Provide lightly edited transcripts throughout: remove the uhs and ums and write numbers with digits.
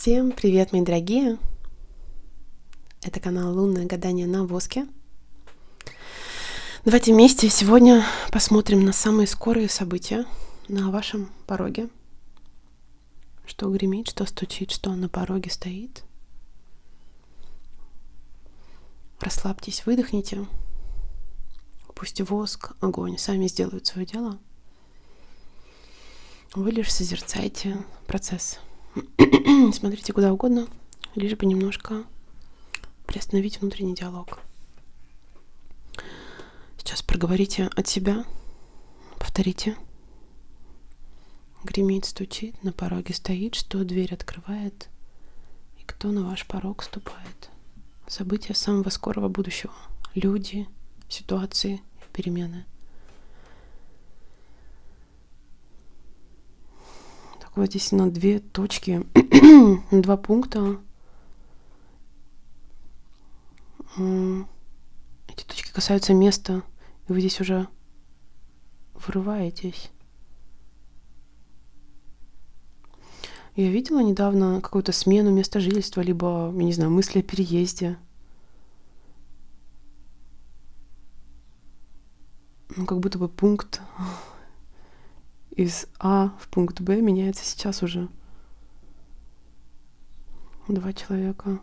Всем привет, мои дорогие! Это канал «Лунное гадание на воске». Давайте вместе сегодня посмотрим на самые скорые события на вашем пороге. Что гремит, что стучит, что на пороге стоит. Расслабьтесь, выдохните. Пусть воск, огонь сами сделают свое дело. Вы лишь созерцайте процесс. Смотрите куда угодно, лишь бы немножко приостановить внутренний диалог. Сейчас проговорите от себя, повторите. Гремит, стучит, на пороге стоит, что дверь открывает и кто на ваш порог ступает. События самого скорого будущего. Люди, ситуации, перемены. Так вот здесь на две точки, два пункта. Эти точки касаются места, и вы здесь уже врываетесь. Я видела недавно какую-то смену места жительства, либо, я не знаю, мысли о переезде. Как будто бы пункт из А в пункт Б меняется сейчас уже. Два человека.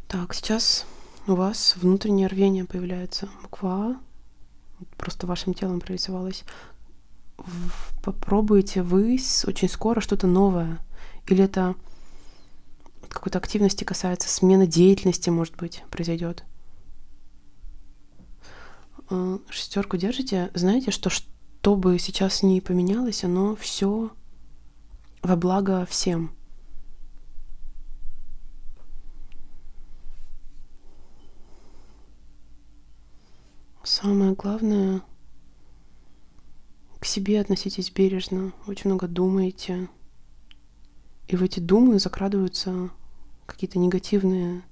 Так, сейчас у вас внутреннее рвение появляется. Буква А. Просто вашим телом прорисовалось. Попробуйте вы очень скоро что-то новое. Или это какой-то активности касается, смена деятельности, может быть, произойдет. Шестерку держите. Знаете, что бы сейчас ни поменялось, оно все во благо всем. Самое главное, к себе относитесь бережно, очень много думаете, и в эти думы закрадываются какие-то негативные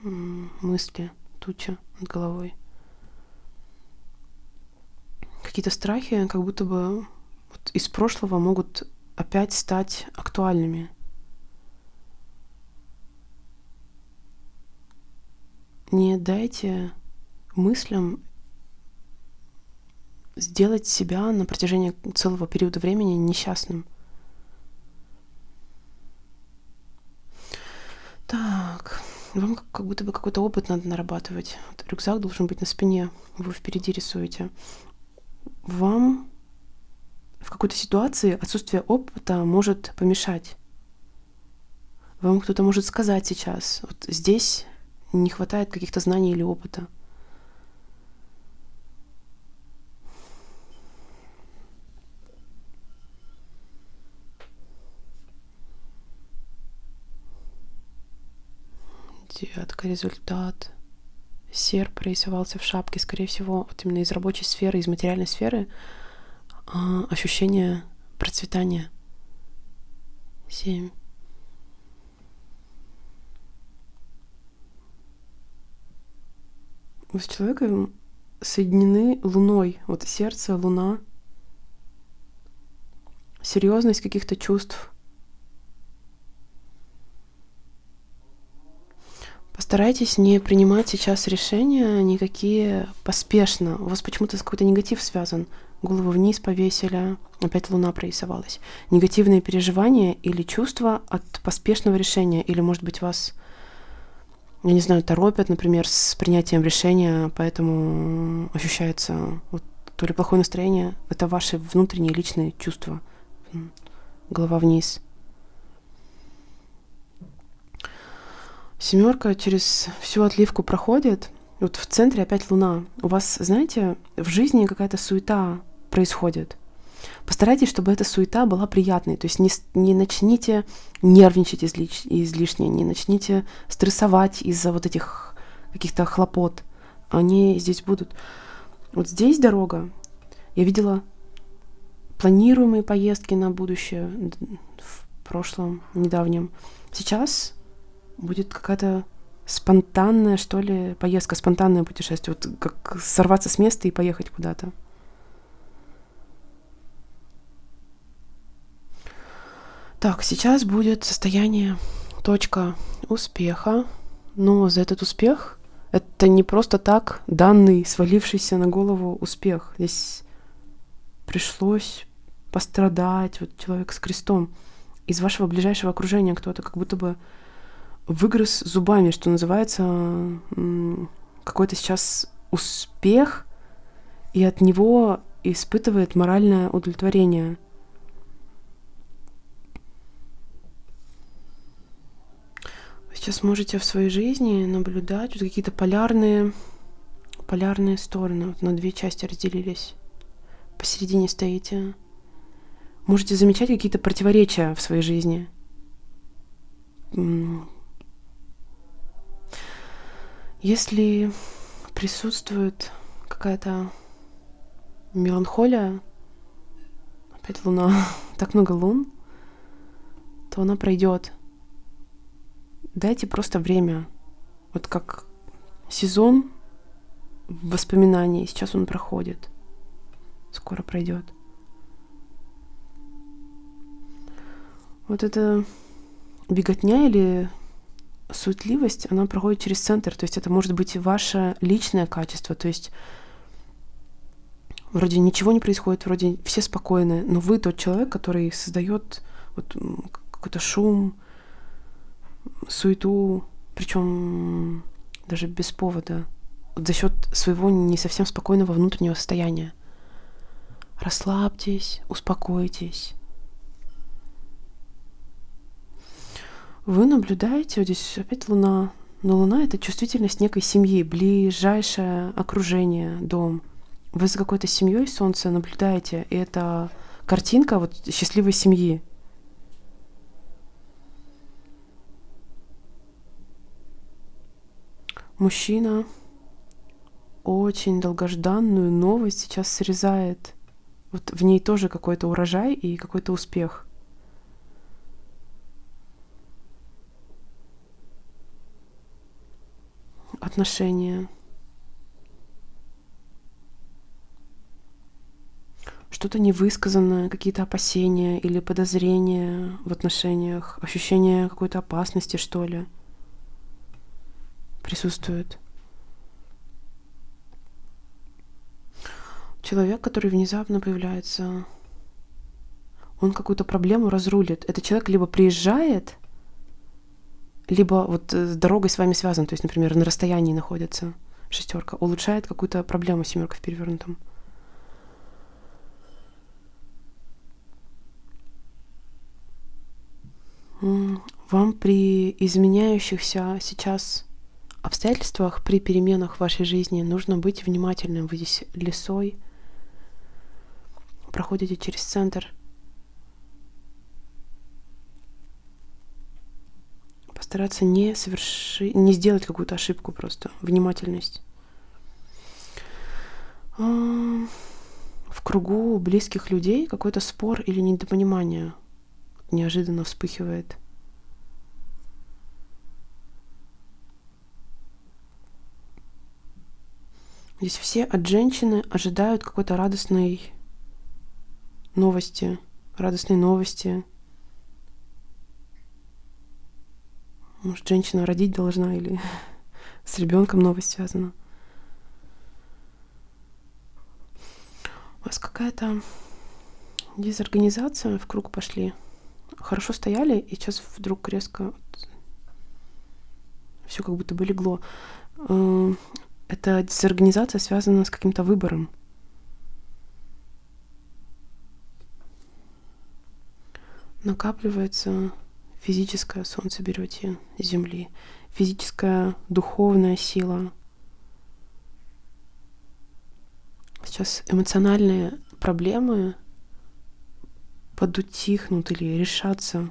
мысли, туча над головой. Какие-то страхи, как будто бы вот из прошлого могут опять стать актуальными. Не дайте мыслям сделать себя на протяжении целого периода времени несчастным. Так, вам как будто бы какой-то опыт надо нарабатывать. Вот рюкзак должен быть на спине, вы впереди рисуете. Вам в какой-то ситуации отсутствие опыта может помешать. Вам кто-то может сказать сейчас, вот здесь не хватает каких-то знаний или опыта. Девятка, результат. Серп прорисовался в шапке, скорее всего, вот именно из рабочей сферы, из материальной сферы, ощущение процветания. 7. Вы с человеком соединены луной. Вот сердце, луна. Серьезность каких-то чувств. Постарайтесь не принимать сейчас решения никакие поспешно. У вас почему-то какой-то негатив связан. Голову вниз повесили, опять луна прорисовалась. Негативные переживания или чувства от поспешного решения. Или, может быть, вас, я не знаю, торопят, например, с принятием решения, поэтому ощущается вот то ли плохое настроение. Это ваши внутренние личные чувства. Голова вниз. Семерка через всю отливку проходит. Вот в центре опять луна. У вас, знаете, в жизни какая-то суета происходит. Постарайтесь, чтобы эта суета была приятной. То есть не начните нервничать излишне, не начните стрессовать из-за вот этих каких-то хлопот. Они здесь будут. Вот здесь дорога. Я видела планируемые поездки на будущее в прошлом, недавнем. Сейчас будет какая-то спонтанная, что ли, поездка, спонтанное путешествие. Вот как сорваться с места и поехать куда-то. Так, сейчас будет состояние точка успеха, но за этот успех это не просто так данный, свалившийся на голову успех. Здесь пришлось пострадать, вот человек с крестом. Из вашего ближайшего окружения кто-то как будто бы выгрыз зубами, что называется, какой-то сейчас успех, и от него испытывает моральное удовлетворение. Вы сейчас можете в своей жизни наблюдать вот какие-то полярные стороны. Вот на две части разделились. Посередине стоите. Можете замечать какие-то противоречия в своей жизни. Если присутствует какая-то меланхолия, опять Луна, так много лун, то она пройдет. Дайте просто время. Вот как сезон воспоминаний. Сейчас он проходит. Скоро пройдет. Вот эта беготня или суетливость, она проходит через центр. То есть это может быть ваше личное качество. То есть вроде ничего не происходит, вроде все спокойны, но вы тот человек, который создает вот какой-то шум, суету, причем даже без повода, вот за счет своего не совсем спокойного внутреннего состояния. Расслабьтесь, успокойтесь. Вы наблюдаете, вот здесь опять Луна, но Луна — это чувствительность некой семьи, ближайшее окружение, дом. Вы за какой-то семьей Солнце наблюдаете, и это картинка вот счастливой семьи. Мужчина очень долгожданную новость сейчас срезает. Вот в ней тоже какой-то урожай и какой-то успех. Отношения. Что-то невысказанное, какие-то опасения или подозрения в отношениях, ощущение какой-то опасности, что ли, присутствует. Человек, который внезапно появляется, он какую-то проблему разрулит. Этот человек либо приезжает, либо вот с дорогой с вами связан, то есть, например, на расстоянии находится, шестерка, улучшает какую-то проблему, семерка в перевернутом. Вам при изменяющихся сейчас обстоятельствах, при переменах в вашей жизни нужно быть внимательным. Вы здесь лесой проходите через центр. Постараться не сделать какую-то ошибку просто. Внимательность. В кругу близких людей какой-то спор или недопонимание неожиданно вспыхивает. Здесь все от женщины ожидают какой-то радостной новости. Может, женщина родить должна или с ребенком новость связана. У вас какая-то дезорганизация в круг пошли. Хорошо стояли, и сейчас вдруг резко все как будто бы легло. Эта дезорганизация связана с каким-то выбором. Накапливается физическое солнце берете с Земли, физическая духовная сила. Сейчас эмоциональные проблемы подутихнут или решатся.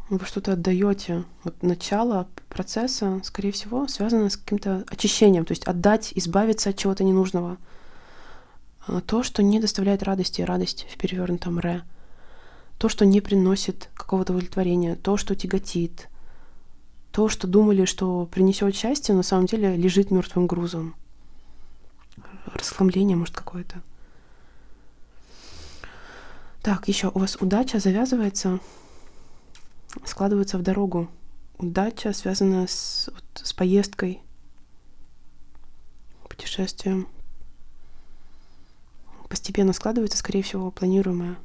Вы что-то отдаете. Вот начало процесса, скорее всего, связано с каким-то очищением, то есть отдать, избавиться от чего-то ненужного. То, что не доставляет радости, радость в перевернутом ре. То, что не приносит какого-то удовлетворения, то, что тяготит. То, что думали, что принесет счастье, на самом деле лежит мертвым грузом. Расхламление, может, какое-то. Так, еще у вас удача завязывается, складывается в дорогу. Удача, связанная с поездкой, путешествием. Постепенно складывается, скорее всего, планируемое.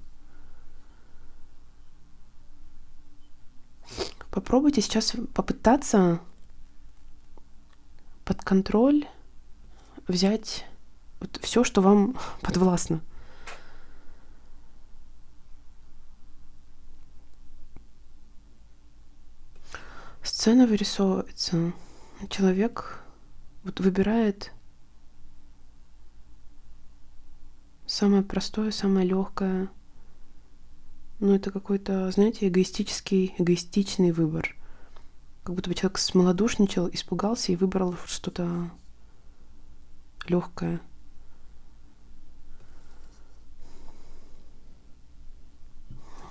Попробуйте сейчас попытаться под контроль взять все, что вам подвластно. Сцена вырисовывается. Человек выбирает самое простое, самое легкое. Но это какой-то, знаете, эгоистичный выбор. Как будто бы человек смолодушничал, испугался и выбрал что-то легкое.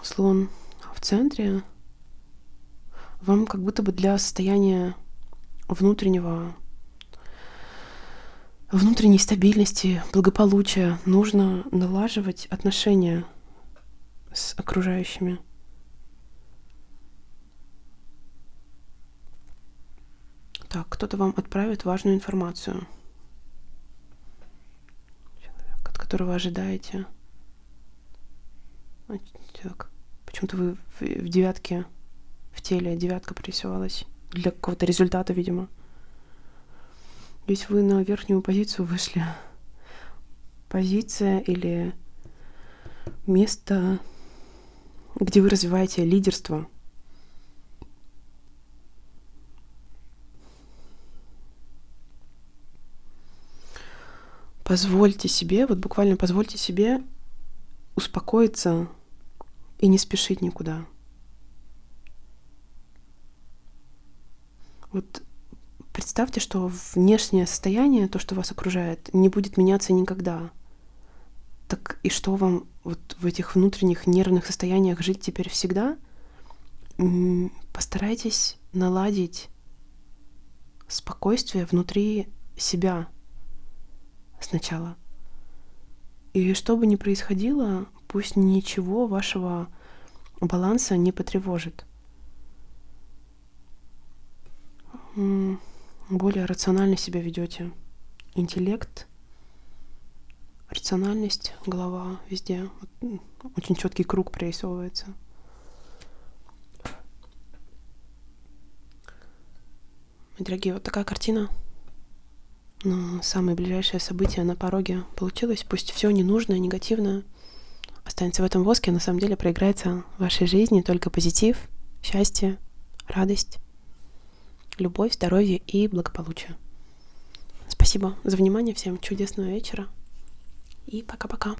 Слон в центре. Вам как будто бы для состояния внутренней стабильности, благополучия нужно налаживать отношения с окружающими. Так, кто-то вам отправит важную информацию. Человек, от которого ожидаете. Так, почему-то вы в девятке, в теле девятка прорисовалась. Для какого-то результата, видимо. Если вы на верхнюю позицию вышли. Позиция или место, где вы развиваете лидерство. Позвольте себе, буквально позвольте себе успокоиться и не спешить никуда. Представьте, что внешнее состояние, то, что вас окружает, не будет меняться никогда. Так и что вам в этих внутренних нервных состояниях жить теперь всегда? Постарайтесь наладить спокойствие внутри себя сначала. И что бы ни происходило, пусть ничего вашего баланса не потревожит. Более рационально себя ведете. Интеллект, рациональность, голова везде. Очень четкий круг прорисовывается. Дорогие, вот такая картина. Но самое ближайшее событие на пороге получилось. Пусть все ненужное, негативное останется в этом воске, а на самом деле проиграется в вашей жизни только позитив, счастье, радость, любовь, здоровье и благополучие. Спасибо за внимание, всем чудесного вечера и пока-пока.